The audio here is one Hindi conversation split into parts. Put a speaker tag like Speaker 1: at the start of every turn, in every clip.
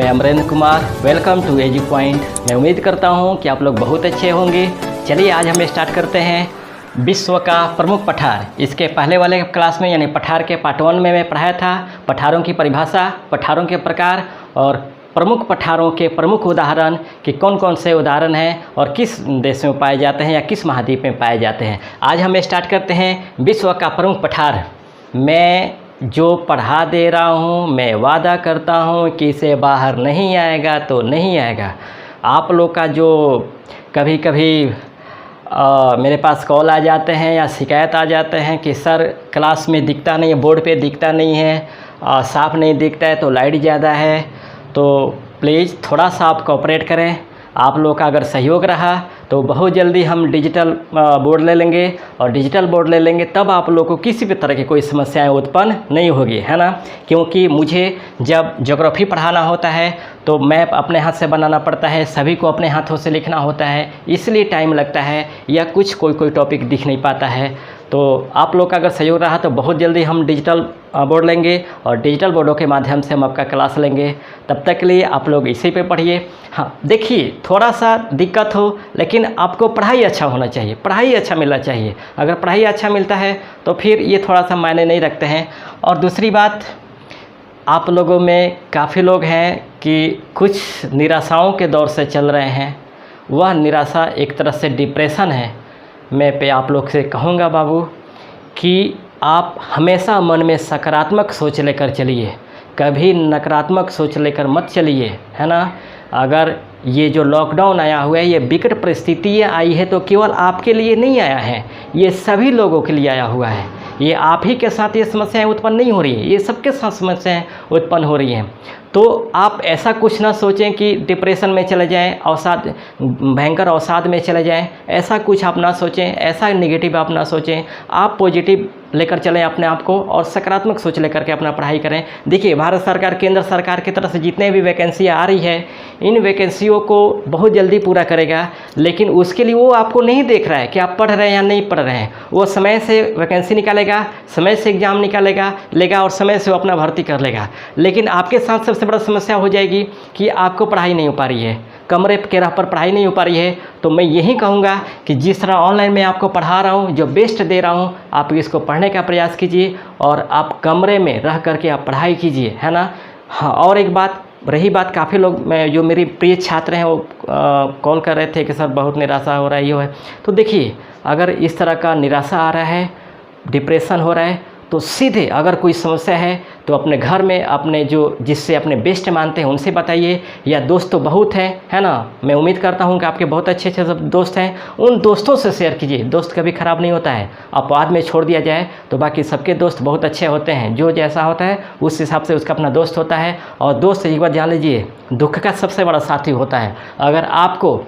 Speaker 1: मैं Amrendra Kumar. Welcome to AG point. मैं उम्मीद करता हूं कि आप लोग बहुत अच्छे होंगे। चलिए आज हम स्टार्ट करते हैं विश्व का प्रमुख पठार। इसके पहले वाले क्लास में यानी पठार के पार्ट 1 में मैं पढ़ाया था पठारों की परिभाषा, पठारों के प्रकार और प्रमुख पठारों के प्रमुख उदाहरण कि कौन कौन से उदाहरण हैं और किस देश में पाए जाते हैं या किस महाद्वीप में पाए जाते हैं। आज हम स्टार्ट करते हैं विश्व का प्रमुख पठार। मैं जो पढ़ा दे रहा हूँ मैं वादा करता हूँ कि इसे बाहर नहीं आएगा तो नहीं आएगा। आप लोग का जो कभी कभी मेरे पास कॉल आ जाते हैं या शिकायत आ जाते हैं कि सर क्लास में दिखता नहीं है, बोर्ड पे दिखता नहीं है, साफ नहीं दिखता है, तो लाइट ज़्यादा है, तो प्लीज़ थोड़ा सा आप कोऑपरेट करें। आप लोग का अगर सहयोग रहा तो बहुत जल्दी हम डिजिटल बोर्ड ले लेंगे और डिजिटल बोर्ड ले लेंगे, तब आप लोग को किसी भी तरह की कोई समस्याएं उत्पन्न नहीं होगी, है ना। क्योंकि मुझे जब ज्योग्राफी पढ़ाना होता है तो मैप अपने हाथ से बनाना पड़ता है, सभी को अपने हाथों से लिखना होता है, इसलिए टाइम लगता है या कोई टॉपिक दिख नहीं पाता है। तो आप लोग का अगर सहयोग रहा तो बहुत जल्दी हम डिजिटल बोर्ड लेंगे और डिजिटल बोर्डों के माध्यम से हम आपका क्लास लेंगे। तब तक के लिए आप लोग इसी पे पढ़िए। हाँ देखिए, थोड़ा सा दिक्कत हो लेकिन आपको पढ़ाई अच्छा होना चाहिए, पढ़ाई अच्छा मिलना चाहिए। अगर पढ़ाई अच्छा मिलता है तो फिर ये थोड़ा सा मायने नहीं रखते हैं। और दूसरी बात, आप लोगों में काफ़ी लोग हैं कि कुछ निराशाओं के दौर से चल रहे हैं। वह निराशा एक तरह से डिप्रेशन है। मैं पे आप लोग से कहूँगा बाबू कि आप हमेशा मन में सकारात्मक सोच लेकर चलिए, कभी नकारात्मक सोच लेकर मत चलिए, है ना। अगर ये जो लॉकडाउन आया हुआ है, ये विकट परिस्थितियाँ आई है तो केवल आपके लिए नहीं आया है, ये सभी लोगों के लिए आया हुआ है। ये आप ही के साथ ये समस्याएं उत्पन्न नहीं हो रही हैं, ये सबके साथ समस्याएं उत्पन्न हो रही हैं। तो आप ऐसा कुछ ना सोचें कि डिप्रेशन में चले जाएं, अवसाद, भयंकर अवसाद में चले जाएं, ऐसा कुछ आप ना सोचें, ऐसा नेगेटिव आप ना सोचें। आप पॉजिटिव लेकर चलें अपने आप को और सकारात्मक सोच लेकर के अपना पढ़ाई करें। देखिए, भारत सरकार, केंद्र सरकार की तरफ से जितने भी वैकेंसियाँ आ रही है, इन वैकेंसियों को बहुत जल्दी पूरा करेगा, लेकिन उसके लिए वो आपको नहीं देख रहा है कि आप पढ़ रहे हैं या नहीं पढ़ रहे हैं। वो समय से वैकेंसी निकालेगा, समय से एग्ज़ाम लेगा और समय से वो अपना भर्ती कर लेगा। लेकिन आपके साथ सबसे बड़ा समस्या हो जाएगी कि आपको पढ़ाई नहीं हो पा रही है, कमरे के राह पर पढ़ाई नहीं हो पा रही है। तो मैं यही कहूँगा कि जिस तरह ऑनलाइन में आपको पढ़ा रहा हूँ, जो बेस्ट दे रहा हूँ, आप इसको पढ़ने का प्रयास कीजिए और आप कमरे में रह करके आप पढ़ाई कीजिए, है ना। हाँ, और एक बात रही बात, काफ़ी लोग जो मेरे प्रिय छात्र हैं वो कॉल कर रहे थे कि सर बहुत निराशा हो रहा है, ये है। तो देखिए, अगर इस तरह का निराशा आ रहा है, डिप्रेशन हो रहा है, तो सीधे अगर कोई समस्या है तो अपने घर में अपने जिससे अपने बेस्ट मानते हैं उनसे बताइए, या दोस्त तो बहुत हैं, है ना। मैं उम्मीद करता हूं कि आपके बहुत अच्छे सब दोस्त हैं, उन दोस्तों से शेयर कीजिए। दोस्त कभी ख़राब नहीं होता है, अपवाद में छोड़ दिया जाए तो बाकी सबके दोस्त बहुत अच्छे होते हैं। जो जैसा होता है उस हिसाब से उसका अपना दोस्त होता है। और दोस्त एक बात जान लीजिए, दुख का सबसे बड़ा साथी होता है। अगर आपको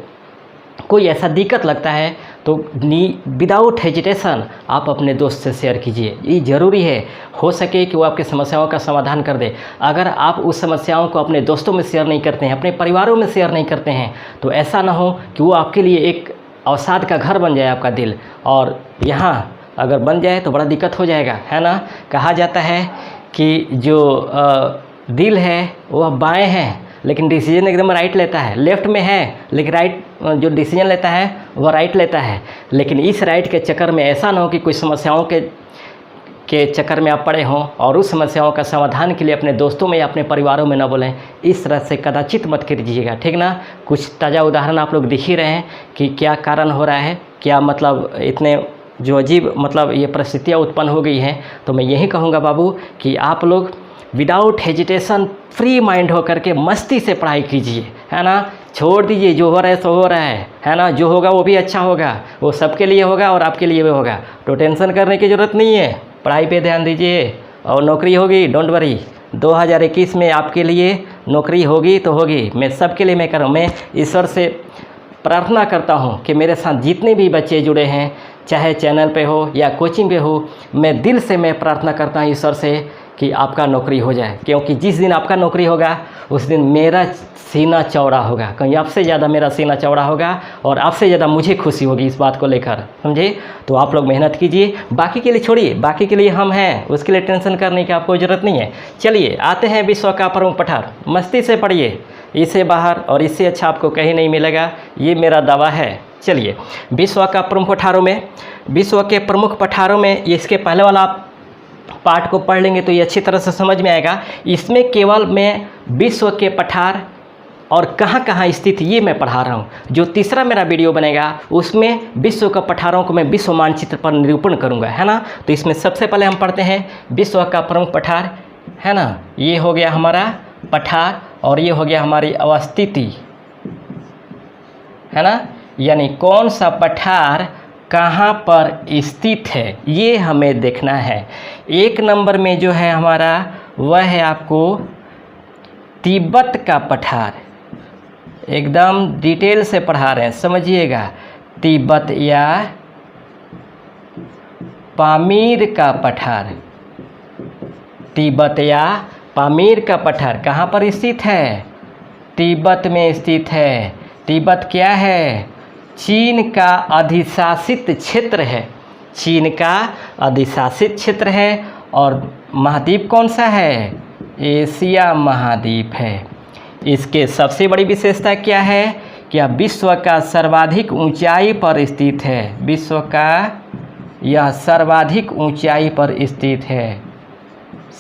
Speaker 1: कोई ऐसा दिक्कत लगता है तो विदाउट हेजिटेशन आप अपने दोस्त से शेयर कीजिए। ये ज़रूरी है, हो सके कि वो आपकी समस्याओं का समाधान कर दे। अगर आप उस समस्याओं को अपने दोस्तों में शेयर नहीं करते हैं, अपने परिवारों में शेयर नहीं करते हैं, तो ऐसा ना हो कि वो आपके लिए एक अवसाद का घर बन जाए आपका दिल, और यहाँ अगर बन जाए तो बड़ा दिक्कत हो जाएगा, है ना। कहा जाता है कि जो दिल है वह बाएँ हैं लेकिन डिसीजन एकदम राइट लेता है, लेफ़्ट में है लेकिन राइट जो डिसीजन लेता है वह राइट लेता है। लेकिन इस राइट के चक्कर में ऐसा ना हो कि कोई समस्याओं के चक्कर में आप पड़े हों और उस समस्याओं का समाधान के लिए अपने दोस्तों में या अपने परिवारों में ना बोलें। इस तरह से कदाचित मत कीजिएगा, ठीक ना। कुछ ताज़ा उदाहरण आप लोग दिख ही रहे हैं कि क्या कारण हो रहा है, क्या मतलब इतने जो अजीब मतलब ये परिस्थितियाँ उत्पन्न हो गई हैं। तो मैं यही कहूँगा बाबू कि आप लोग विदाउट हेजिटेशन फ्री माइंड होकर के मस्ती से पढ़ाई कीजिए, है ना। छोड़ दीजिए, जो हो रहा है सो हो रहा है ना। जो होगा वो भी अच्छा होगा, वो सबके लिए होगा और आपके लिए भी होगा। तो टेंशन करने की ज़रूरत नहीं है, पढ़ाई पे ध्यान दीजिए और नौकरी होगी, डोंट वरी। 2021 में आपके लिए नौकरी होगी तो होगी। मैं सबके लिए मैं कर रहा हूँ। मैं ईश्वर से प्रार्थना करता हूँ कि मेरे साथ जितने भी बच्चे जुड़े हैं, चाहे चैनल पे हो या कोचिंग पे हो, मैं दिल से मैं प्रार्थना करता हूँ ईश्वर से कि आपका नौकरी हो जाए, क्योंकि जिस दिन आपका नौकरी होगा उस दिन मेरा सीना चौड़ा होगा, कहीं आपसे ज़्यादा मेरा सीना चौड़ा होगा और आपसे ज़्यादा मुझे खुशी होगी इस बात को लेकर, समझे। तो आप लोग मेहनत कीजिए, बाकी के लिए छोड़िए, बाकी के लिए हम हैं, उसके लिए टेंशन करने की आपको ज़रूरत नहीं है। चलिए आते हैं विश्व का प्रमुख पठार, मस्ती से पढ़िए, इससे बाहर और इससे अच्छा आपको कहीं नहीं मिलेगा, ये मेरा दावा है। चलिए विश्व का प्रमुख पठारों में, विश्व के प्रमुख पठारों में इसके पहले वाला आप पार्ट को पढ़ लेंगे तो ये अच्छी तरह से समझ में आएगा। इसमें केवल मैं विश्व के पठार और कहाँ कहाँ स्थित ये मैं पढ़ा रहा हूँ। जो तीसरा मेरा वीडियो बनेगा उसमें विश्व का पठारों को मैं विश्व मानचित्र पर निरूपण करूँगा, है ना। तो इसमें सबसे पहले हम पढ़ते हैं विश्व का प्रमुख पठार, है ना। ये हो गया हमारा पठार और ये हो गया हमारी अवस्थिति, है ना, यानी कौन सा पठार कहाँ पर स्थित है ये हमें देखना है। एक नंबर में जो है हमारा वह है आपको तिब्बत का पठार, एकदम डिटेल से पढ़ा रहे हैं, समझिएगा। तिब्बत या पामीर का पठार, तिब्बत या पामीर का पठार कहाँ पर स्थित है? तिब्बत में स्थित है। तिब्बत क्या है? चीन का अधिशासित क्षेत्र है, चीन का अधिशासित क्षेत्र है। और महाद्वीप कौन सा है? एशिया महाद्वीप है। इसके सबसे बड़ी विशेषता क्या है? क्या विश्व का सर्वाधिक ऊंचाई पर स्थित है, विश्व का यह सर्वाधिक ऊंचाई पर स्थित है,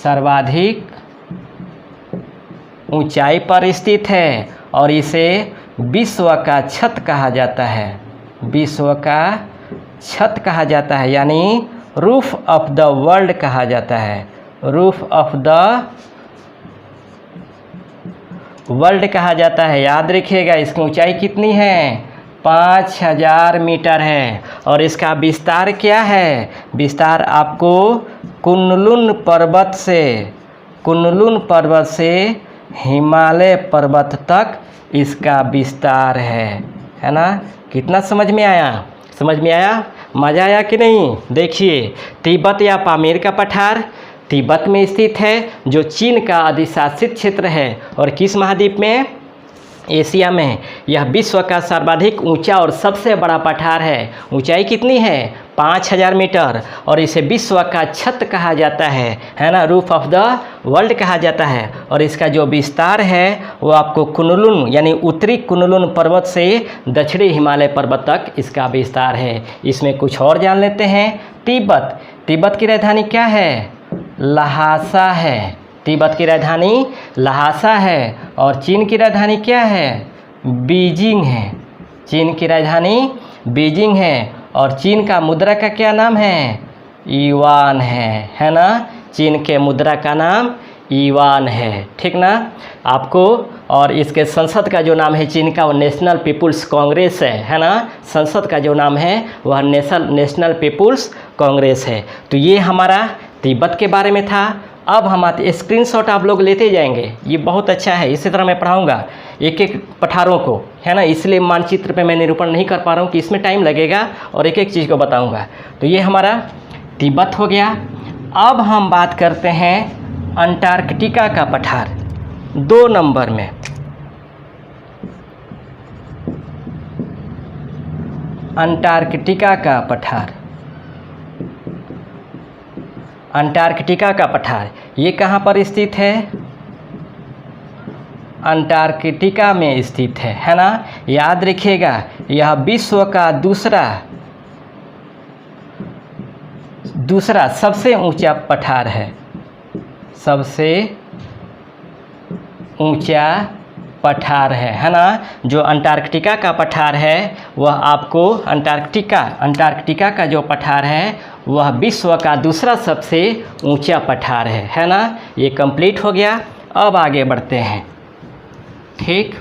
Speaker 1: सर्वाधिक ऊंचाई पर स्थित है। और इसे विश्व का छत कहा जाता है, विश्व का छत कहा जाता है, यानी रूफ ऑफ द वर्ल्ड कहा जाता है, रूफ ऑफ द वर्ल्ड कहा जाता है। याद रखिएगा इसकी ऊंचाई कितनी है? 5000 मीटर है। और इसका विस्तार क्या है? विस्तार आपको कुनलुन पर्वत से, कुनलुन पर्वत से हिमालय पर्वत तक इसका विस्तार है ना। कितना समझ में आया? समझ में आया? मज़ा आया कि नहीं? देखिए तिब्बत या पामीर का पठार तिब्बत में स्थित है, जो चीन का अधिशासित क्षेत्र है और किस महाद्वीप में? एशिया में। यह विश्व का सर्वाधिक ऊंचा और सबसे बड़ा पठार है। ऊंचाई कितनी है? 5000 मीटर। और इसे विश्व का छत कहा जाता है ना, रूफ ऑफ द वर्ल्ड कहा जाता है। और इसका जो विस्तार है वो आपको कुनलुन यानी उत्तरी कुनलुन पर्वत से दक्षिणी हिमालय पर्वत तक इसका विस्तार है। इसमें कुछ और जान लेते हैं। तिब्बत, तिब्बत की राजधानी क्या है? लहासा है। तिब्बत की राजधानी लहासा है। और चीन की राजधानी क्या है? बीजिंग है। चीन की राजधानी बीजिंग है। और चीन का मुद्रा का क्या नाम है? युआन है ना। चीन के मुद्रा का नाम युआन है, ठीक ना आपको। और इसके संसद का जो नाम है चीन का, वो नेशनल पीपुल्स कांग्रेस है ना। संसद का जो नाम है वह नेशनल पीपुल्स कांग्रेस है। तो ये हमारा तिब्बत के बारे में था। अब हम आते, स्क्रीनशॉट आप लोग लेते जाएंगे, ये बहुत अच्छा है। इसी तरह मैं पढ़ाऊंगा एक एक पठारों को, है ना। इसलिए मानचित्र पे मैं निरूपण नहीं कर पा रहा हूँ कि इसमें टाइम लगेगा और एक एक चीज़ को बताऊंगा। तो ये हमारा तिब्बत हो गया। अब हम बात करते हैं अंटार्कटिका का पठार 2 नंबर में। अंटार्कटिका का पठार, अंटार्कटिका का पठार ये कहाँ पर स्थित है? अंटार्कटिका में स्थित है ना। याद रखिएगा यह विश्व का दूसरा सबसे ऊंचा पठार है, सबसे ऊंचा पठार है ना। जो अंटार्कटिका का पठार है वह आपको अंटार्कटिका का जो पठार है वह विश्व का दूसरा सबसे ऊंचा पठार है ना। ये कंप्लीट हो गया। अब आगे बढ़ते हैं, ठीक।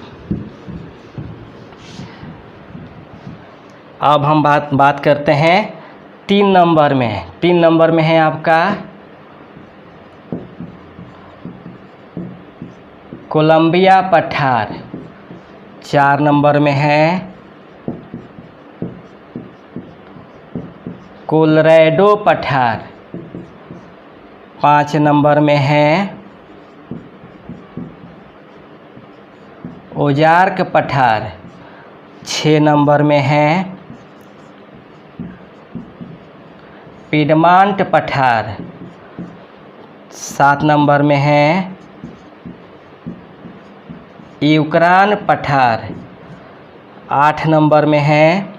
Speaker 1: अब हम बात करते हैं 3 नंबर में। 3 नंबर में है आपका कोलंबिया पठार। 4 नंबर में है कोलोराडो पठार। 5 नंबर में है ओजार्क पठार, 6 नंबर में है पिडमांट पठार, 7 नंबर में है यूक्रान पठार, 8 नंबर में है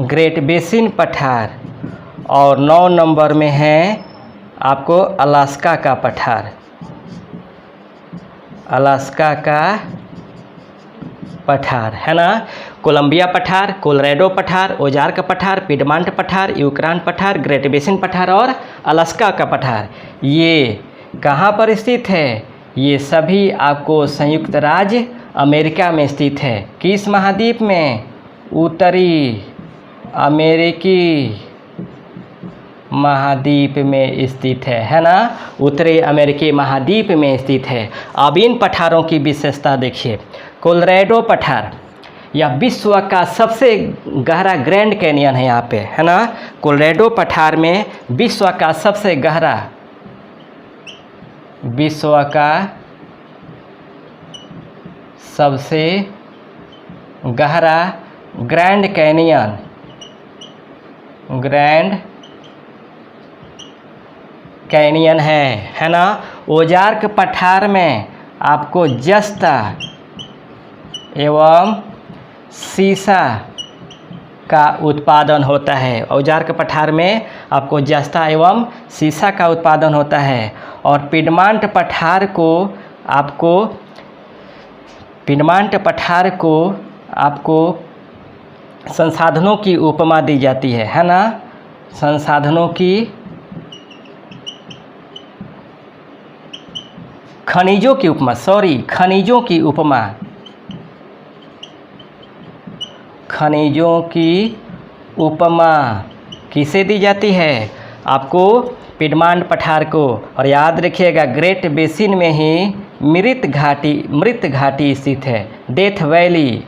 Speaker 1: ग्रेट बेसिन पठार और 9 नंबर में है आपको अलास्का का पठार, अलास्का का पठार है ना। कोलंबिया पठार, कोलोराडो पठार, ओजार्क पठार, पिडमांट पठार, यूक्रान पठार, ग्रेट बेसिन पठार और अलास्का का पठार, ये कहाँ पर स्थित है? ये सभी आपको संयुक्त राज्य अमेरिका में स्थित है। किस महाद्वीप में? उत्तरी अमेरिकी महाद्वीप में स्थित है ना। उत्तरी अमेरिकी महाद्वीप में स्थित है। अब इन पठारों की विशेषता देखिए। कोलोराडो पठार यह विश्व का सबसे गहरा ग्रैंड कैनियन है यहाँ पे, है ना। कोलोराडो पठार में विश्व का सबसे गहरा, विश्व का सबसे गहरा ग्रैंड कैनियन, ग्रैंड कैनियन है ना। ओजार्क पठार में आपको जस्ता एवं सीसा का उत्पादन होता है। ओजार्क पठार में आपको जस्ता एवं सीसा का उत्पादन होता है। और पिडमांट पठार को आपको संसाधनों की उपमा दी जाती है ना। संसाधनों की, खनिजों की उपमा, खनिजों की उपमा, खनिजों की उपमा किसे दी जाती है? आपको पिडमांट पठार को। और याद रखिएगा ग्रेट बेसिन में ही मृत घाटी स्थित है, डेथ वैली,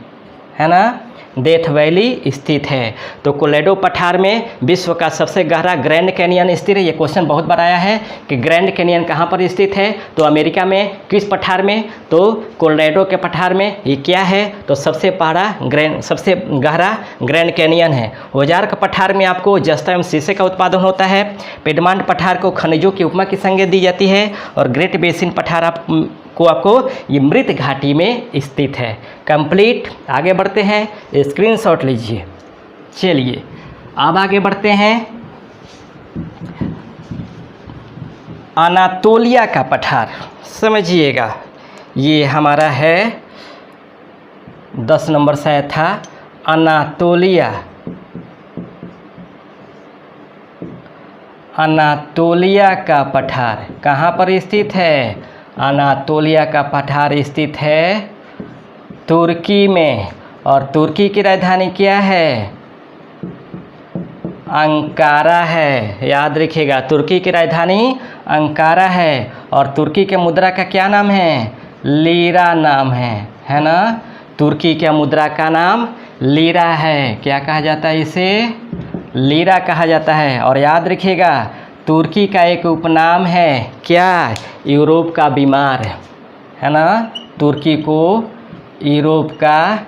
Speaker 1: है ना। डेथ वैली स्थित है। तो कोलोराडो पठार में विश्व का सबसे गहरा ग्रैंड कैनियन स्थित है। ये क्वेश्चन बहुत बार आया है कि ग्रैंड कैनियन कहाँ पर स्थित है, तो अमेरिका में। किस पठार में? तो कोलोराडो के पठार में। ये क्या है? तो सबसे गहरा ग्रैंड कैनियन है। ओजार्क पठार में आपको जस्ता एवं शीशे का उत्पादन होता है। पिडमांट पठार को खनिजों की उपमा की संज्ञा दी जाती है। और ग्रेट बेसिन पठार आपको ये मृत घाटी में स्थित है। कंप्लीट। आगे बढ़ते हैं, स्क्रीनशॉट लीजिए। चलिए अब आगे बढ़ते हैं। अनातोलिया का पठार समझिएगा, ये हमारा है 10 नंबर शायद था। अनातोलिया का पठार कहाँ पर स्थित है? अनातोलिया का पठार स्थित है तुर्की में। और तुर्की की राजधानी क्या है? अंकारा है। याद रखिएगा तुर्की की राजधानी अंकारा है। और तुर्की के मुद्रा का क्या नाम है? लीरा नाम है ना। तुर्की के मुद्रा का नाम लीरा है। क्या कहा जाता है इसे? लीरा कहा जाता है। और याद रखिएगा तुर्की का एक उपनाम है क्या? यूरोप का बीमार, है ना। तुर्की को यूरोप का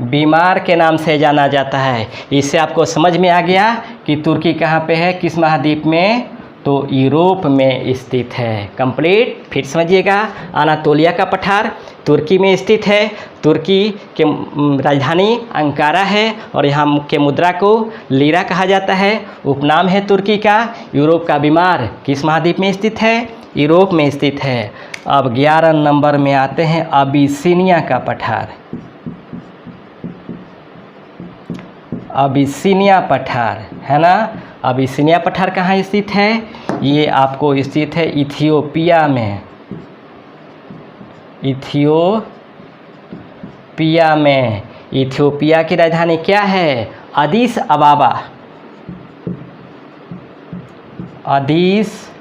Speaker 1: बीमार के नाम से जाना जाता है। इससे आपको समझ में आ गया कि तुर्की कहाँ पे है, किस महाद्वीप में? तो यूरोप में स्थित है। कंप्लीट। फिर समझिएगा, अनातोलिया का पठार तुर्की में स्थित है। तुर्की के राजधानी अंकारा है और यहाँ के मुद्रा को लीरा कहा जाता है। उपनाम है तुर्की का। यूरोप का बीमार किस महाद्वीप में स्थित है? यूरोप में स्थित है। अब 11 नंबर में आते हैं अबिसिनिया का पठार। अबिसिनिया पठार, है ना। अबिसिनिया पठार कहाँ स्थित है? ये आपको स्थित है इथियोपिया में। इथियोपिया में। इथियोपिया की राजधानी क्या है? अदीस अबाबा। अदीस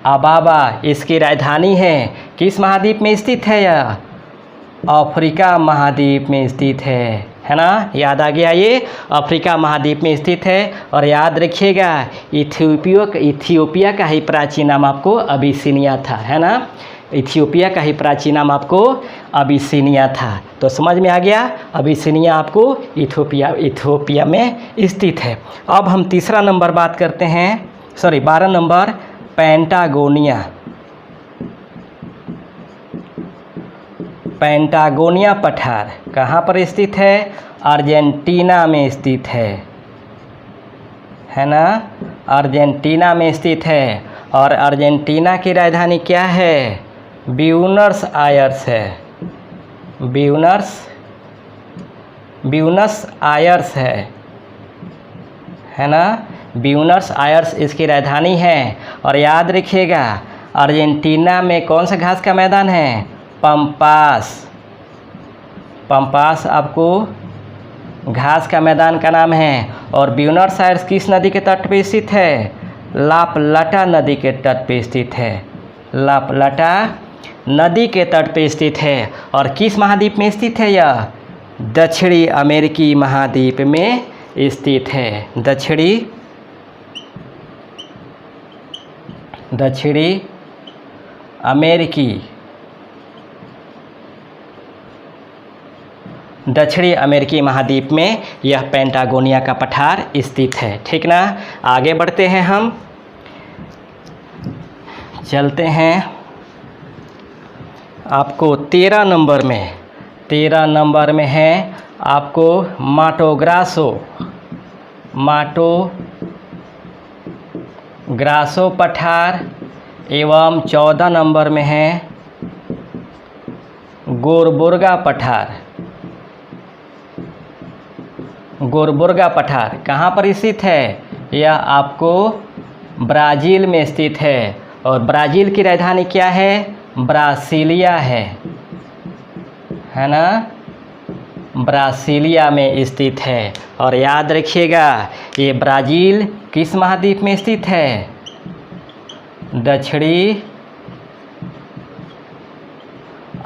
Speaker 1: अबाबा इसकी राजधानी है। किस महाद्वीप में स्थित है यह? अफ्रीका महाद्वीप में स्थित है। है ना, याद आ गया। ये अफ्रीका महाद्वीप में स्थित है। और याद रखिएगा इथियोपिया का ही प्राचीन नाम आपको अबिसिनिया था, है ना। इथियोपिया का ही प्राचीन नाम आपको अबिसिनिया था। तो समझ में आ गया, अबिसिनिया आपको इथियोपिया में स्थित है। अब हम तीसरा नंबर बात करते हैं, 12 नंबर पेंटागोनिया। पेंटागोनिया पठार कहाँ पर स्थित है? अर्जेंटीना में स्थित है ना, अर्जेंटीना में स्थित है। और अर्जेंटीना की राजधानी क्या है? ब्यूनस आयर्स है, ब्यूनस आयर्स है ना, ब्यूनस आयर्स इसकी राजधानी है। और याद रखिएगा अर्जेंटीना में कौन सा घास का मैदान है? पंपास आपको घास का मैदान का नाम है। और ब्यूनस आयर्स किस नदी के तट पर स्थित है? ला प्लाटा नदी के तट पर स्थित है, ला प्लाटा नदी के तट पर स्थित है। और किस महाद्वीप में स्थित है? यह दक्षिणी अमेरिकी महाद्वीप में स्थित है, दक्षिणी अमेरिकी महाद्वीप में यह पेंटागोनिया का पठार स्थित है। ठीक ना, आगे बढ़ते हैं, हम चलते हैं आपको 13 नंबर में है आपको माटो ग्रासो पठार। एवं 14 नंबर में है गोरबोर्गा पठार कहाँ पर स्थित है? यह आपको ब्राज़ील में स्थित है। और ब्राज़ील की राजधानी क्या है? ब्रासिलिया है ना, ब्रासिलिया में स्थित है। और याद रखिएगा ये ब्राज़ील किस महाद्वीप में स्थित है? दक्षिणी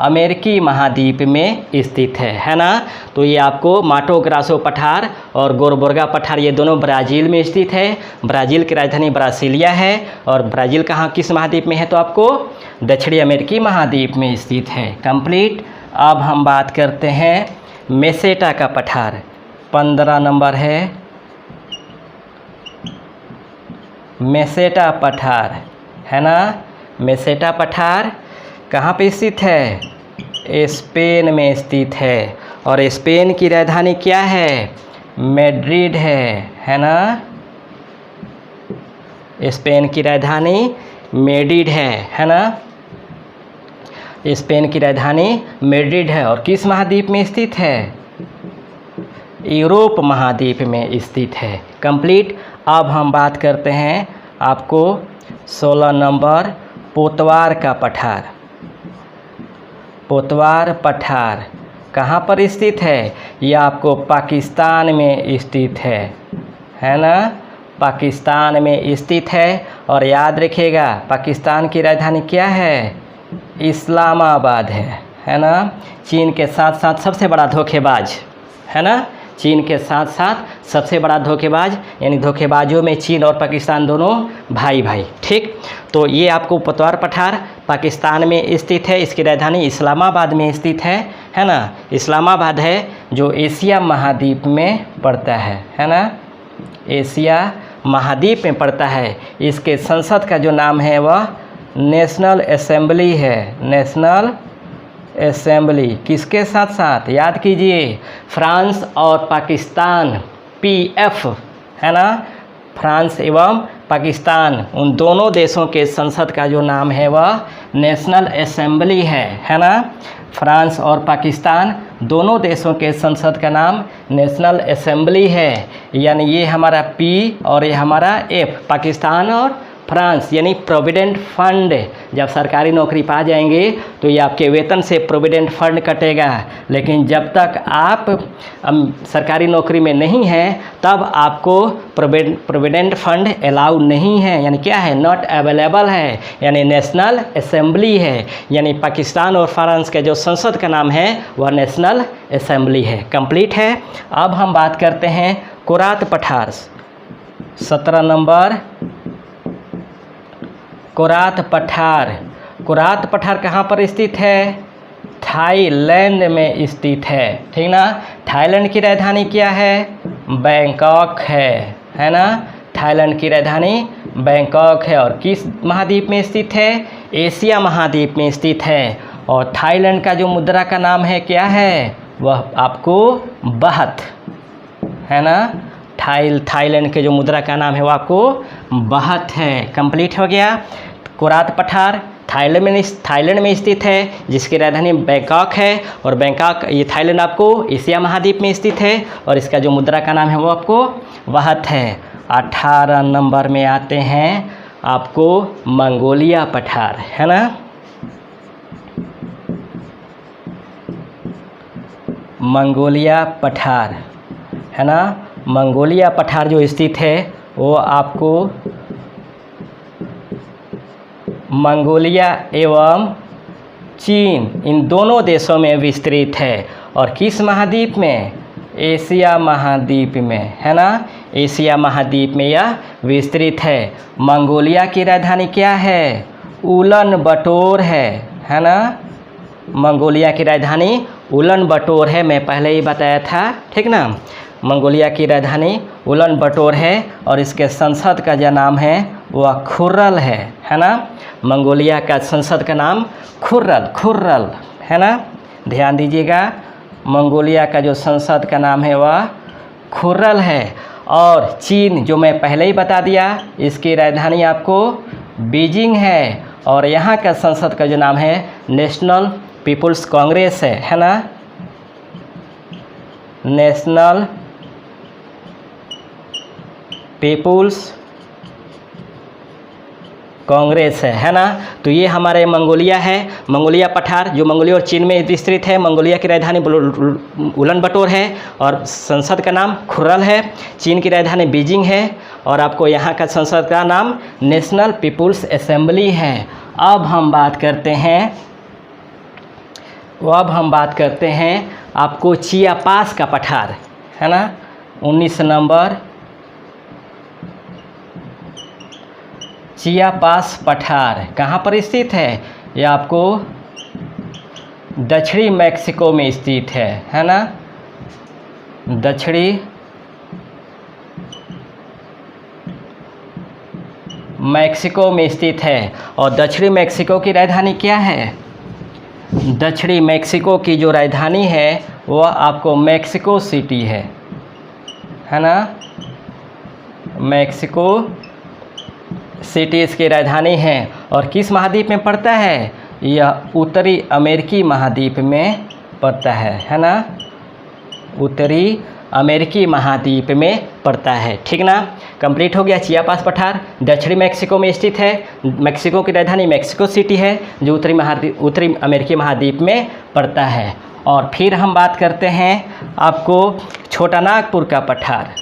Speaker 1: अमेरिकी महाद्वीप में स्थित है ना। तो ये आपको माटो ग्रासो पठार और गोरबोर्गा पठार ये दोनों ब्राज़ील में स्थित है। ब्राज़ील की राजधानी ब्रासिलिया है। और ब्राज़ील कहाँ किस महाद्वीप में है? तो आपको दक्षिणी अमेरिकी महाद्वीप में स्थित है। कंप्लीट। अब हम बात करते हैं मेसेटा का पठार, 15 नंबर है मेसेटा पठार, है ना। मेसेटा पठार कहाँ पे स्थित है? स्पेन में स्थित है। और स्पेन की राजधानी क्या है? मैड्रिड है ना। स्पेन की राजधानी मैड्रिड है ना। स्पेन की राजधानी मैड्रिड है। और किस महाद्वीप में स्थित है? यूरोप महाद्वीप में स्थित है। कंप्लीट। अब हम बात करते हैं आपको 16 नंबर पोतवार का पठार। पोतवार पठार कहाँ पर स्थित है? यह आपको पाकिस्तान में स्थित है ना, पाकिस्तान में स्थित है। और याद रखिएगा पाकिस्तान की राजधानी क्या है? इस्लामाबाद है ना। चीन के साथ साथ सबसे बड़ा धोखेबाज, है ना, चीन के साथ साथ सबसे बड़ा धोखेबाज, यानी धोखेबाजों में चीन और पाकिस्तान दोनों भाई। ठीक, तो ये आपको पोतवार पठार पाकिस्तान में स्थित है। इसकी राजधानी इस्लामाबाद में स्थित है ना। इस्लामाबाद है जो एशिया महाद्वीप में पड़ता है ना, एशिया महाद्वीप में पड़ता है। इसके संसद का जो नाम है वह नेशनल असेंबली है। नेशनल असेंबली किसके साथ साथ? याद कीजिए फ्रांस और पाकिस्तान, PF, है ना। फ्रांस एवं पाकिस्तान उन दोनों देशों के संसद का जो नाम है वह नेशनल असेंबली है ना। फ्रांस और पाकिस्तान दोनों देशों के संसद का नाम नेशनल असेंबली है। यानी ये हमारा P और ये हमारा F, पाकिस्तान और फ्रांस यानी प्रोविडेंट फंड। जब सरकारी नौकरी पा जाएंगे तो ये आपके वेतन से प्रोविडेंट फंड कटेगा, लेकिन जब तक आप सरकारी नौकरी में नहीं हैं तब आपको प्रोविडेंट फंड अलाउ नहीं है, यानी क्या है, नॉट अवेलेबल है, यानी नेशनल असेंबली है। यानी पाकिस्तान और फ्रांस के जो संसद का नाम है वह नेशनल असेंबली है। कंप्लीट है। अब हम बात करते हैं कोरात पठार। 17 नंबर कोरात पठार। कोरात पठार कहाँ पर स्थित है? थाईलैंड में स्थित है, ठीक ना। थाईलैंड की राजधानी क्या है? बैंकॉक है ना। थाईलैंड की राजधानी बैंकॉक है और किस महाद्वीप में स्थित है? एशिया महाद्वीप में स्थित है। और थाईलैंड का जो मुद्रा का नाम है क्या है? वह आपको बाहत है ना। थाईलैंड के जो मुद्रा का नाम है वो आपको बाहत है। कंप्लीट हो गया। कोरात पठार थाईलैंड में स्थित है, जिसकी राजधानी बैंकॉक है और बैंकॉक ये थाईलैंड आपको एशिया महाद्वीप में स्थित है और इसका जो मुद्रा का नाम है वो आपको बाहत है। 18 नंबर में आते हैं आपको मंगोलिया पठार, है ना। मंगोलिया पठार है ना। मंगोलिया पठार जो स्थित है वो आपको मंगोलिया एवं चीन इन दोनों देशों में विस्तृत है और किस महाद्वीप में? एशिया महाद्वीप में, है ना। एशिया महाद्वीप में यह विस्तृत है। मंगोलिया की राजधानी क्या है? उलन बटोर है ना। मंगोलिया की राजधानी उलन बटोर है, मैं पहले ही बताया था, ठीक ना। मंगोलिया की राजधानी उलन बटोर है और इसके संसद का जो नाम है वह खुर्रल है ना। मंगोलिया का संसद का नाम खुर्रल है ना। ध्यान दीजिएगा, मंगोलिया का जो संसद का नाम है वह खुर्रल है। और चीन जो मैं पहले ही बता दिया, इसकी राजधानी आपको बीजिंग है और यहाँ का संसद का जो नाम है नेशनल पीपुल्स कांग्रेस है ना। नेशनल पीपुल्स कांग्रेस है ना। तो ये हमारे मंगोलिया है, मंगोलिया पठार जो मंगोलिया और चीन में विस्तृत है। मंगोलिया की राजधानी उलन बटोर है और संसद का नाम खुर्रल है। चीन की राजधानी बीजिंग है और आपको यहाँ का संसद का नाम नेशनल पीपुल्स असेंबली है। अब हम बात करते हैं आपको चियापास का पठार, है ना। 19 नंबर चियापास पठार कहाँ पर स्थित है? ये आपको दक्षिणी मैक्सिको में स्थित है ना। दक्षिणी मैक्सिको में स्थित है और दक्षिणी मैक्सिको की राजधानी क्या है? दक्षिणी मैक्सिको की जो राजधानी है वह आपको मैक्सिको सिटी है ना। मैक्सिको सिटी इसकी राजधानी है और किस महाद्वीप में पड़ता है? यह उत्तरी अमेरिकी महाद्वीप में पड़ता है ना। उत्तरी अमेरिकी महाद्वीप में पड़ता है, ठीक ना। कंप्लीट हो गया। चियापास पठार दक्षिणी मैक्सिको में स्थित है। मैक्सिको की राजधानी मैक्सिको सिटी है जो उत्तरी अमेरिकी महाद्वीप में पड़ता है। और फिर हम बात करते हैं आपको छोटा नागपुर का पठार।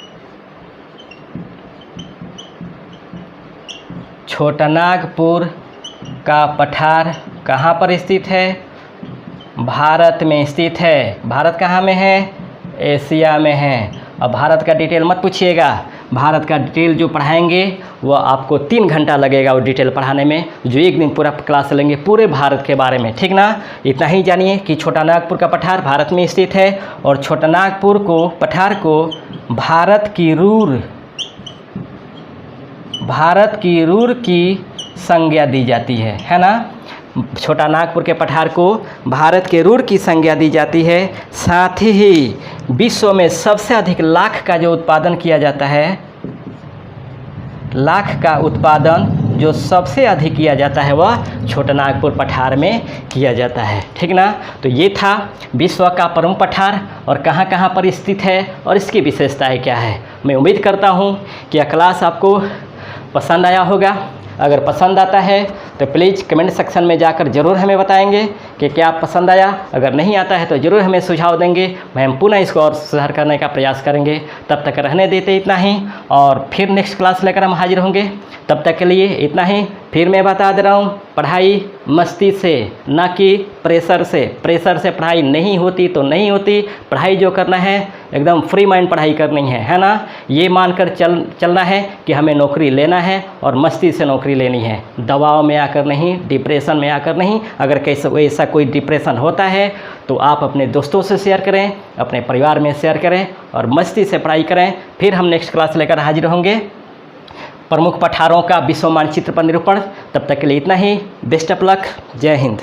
Speaker 1: छोटा नागपुर का पठार कहाँ पर स्थित है? भारत में स्थित है। भारत कहाँ में है? एशिया में है। अब भारत का डिटेल मत पूछिएगा, भारत का डिटेल जो पढ़ाएंगे वो आपको 3 घंटा लगेगा वो डिटेल पढ़ाने में, जो एक दिन पूरा क्लास लेंगे पूरे भारत के बारे में, ठीक ना। इतना ही जानिए कि छोटा नागपुर का पठार भारत में स्थित है और छोटा नागपुर को पठार को भारत की रूर की संज्ञा दी जाती है ना। छोटा नागपुर के पठार को भारत के रूर की संज्ञा दी जाती है। साथ ही विश्व में सबसे अधिक लाख का जो उत्पादन किया जाता है, लाख का उत्पादन जो सबसे अधिक किया जाता है वह छोटा नागपुर पठार में किया जाता है, ठीक ना। तो ये था विश्व का प्रमुख पठार और कहाँ कहाँ पर स्थित है और इसकी विशेषताएं क्या है। मैं उम्मीद करता हूँ कि यह क्लास आपको पसंद आया होगा। अगर पसंद आता है तो प्लीज़ कमेंट सेक्शन में जाकर ज़रूर हमें बताएंगे कि क्या पसंद आया। अगर नहीं आता है तो ज़रूर हमें सुझाव देंगे, हम पुनः इसको और सुधार करने का प्रयास करेंगे। तब तक रहने देते इतना ही, और फिर नेक्स्ट क्लास लेकर हम हाजिर होंगे। तब तक के लिए इतना ही। फिर मैं बता दे रहा हूँ, पढ़ाई मस्ती से ना कि प्रेशर से। प्रेशर से पढ़ाई नहीं होती तो नहीं होती। पढ़ाई जो करना है एकदम फ्री माइंड पढ़ाई करनी है ना। ये मानकर चलना है कि हमें नौकरी लेना है और मस्ती से नौकरी लेनी है, दबाव में आकर नहीं, डिप्रेशन में आकर नहीं। अगर कैसे ऐसा कोई डिप्रेशन होता है तो आप अपने दोस्तों से शेयर करें, अपने परिवार में शेयर करें और मस्ती से पढ़ाई करें। फिर हम नेक्स्ट क्लास लेकर हाजिर होंगे, प्रमुख पठारों का विश्व मानचित्र पर निरूपण। तब तक के लिए इतना ही। Best of luck. जय हिंद।